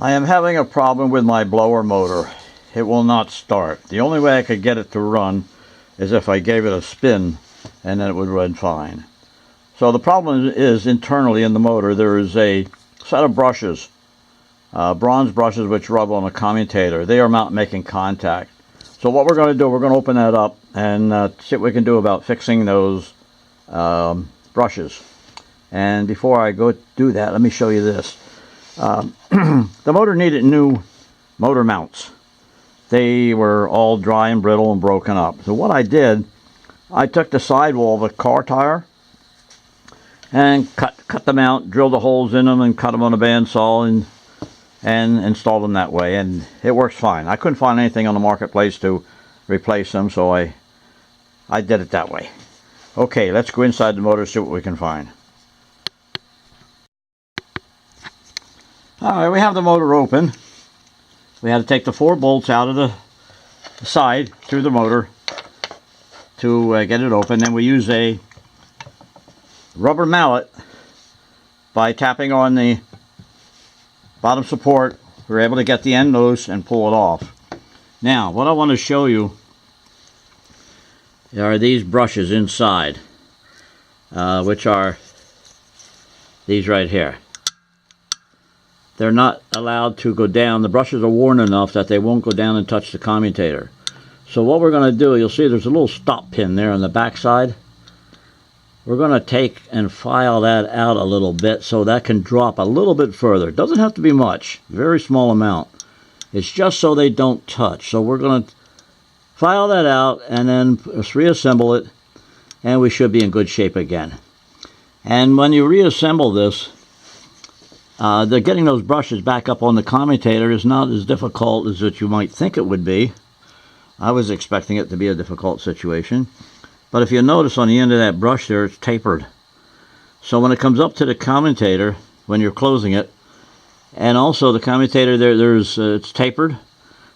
I am having a problem with my blower motor. It will not start. The only way I could get it to run is if I gave it a spin, and then it would run fine. So the problem is internally in the motor there is a set of brushes, bronze brushes which rub on a commutator. They are not making contact. So what we're going to do, we're going to open that up and see what we can do about fixing those brushes. And before I go do that, let me show you this. The motor needed new motor mounts. They were all dry and brittle and broken up. So what I did, I took the sidewall of a car tire and cut them out, drilled the holes in them, and cut them on a bandsaw and installed them that way. And it works fine. I couldn't find anything on the marketplace to replace them, so I did it that way. Okay, let's go inside the motor and see what we can find. Alright, we have the motor open. We had to take the 4 bolts out of the side through the motor to get it open. Then we use a rubber mallet. By tapping on the bottom support, we're able to get the end loose and pull it off. Now, what I want to show you are these brushes inside, which are these right here. They're not allowed to go down. The brushes are worn enough that they won't go down and touch the commutator. So what we're going to do, you'll see there's a little stop pin there on the back side. We're going to take and file that out a little bit so that can drop a little bit further. It doesn't have to be much, very small amount. It's just so they don't touch. So we're going to file that out and then reassemble it, and we should be in good shape again. And when you reassemble this, getting those brushes back up on the commutator is not as difficult as what you might think it would be. I was expecting it to be a difficult situation. But if you notice on the end of that brush there, it's tapered. So when it comes up to the commutator, when you're closing it, and also the commutator it's tapered,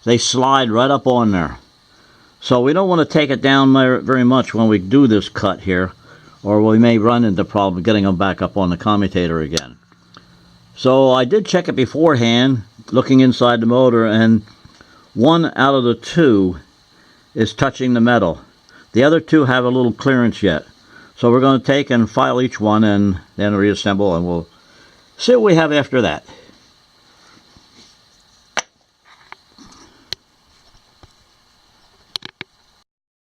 they slide right up on there. So we don't want to take it down very much when we do this cut here, or we may run into problem getting them back up on the commutator again. So I did check it beforehand, looking inside the motor, and 1 out of the 2 is touching the metal. The other 2 have a little clearance yet. So we're going to take and file each one and then reassemble, and we'll see what we have after that.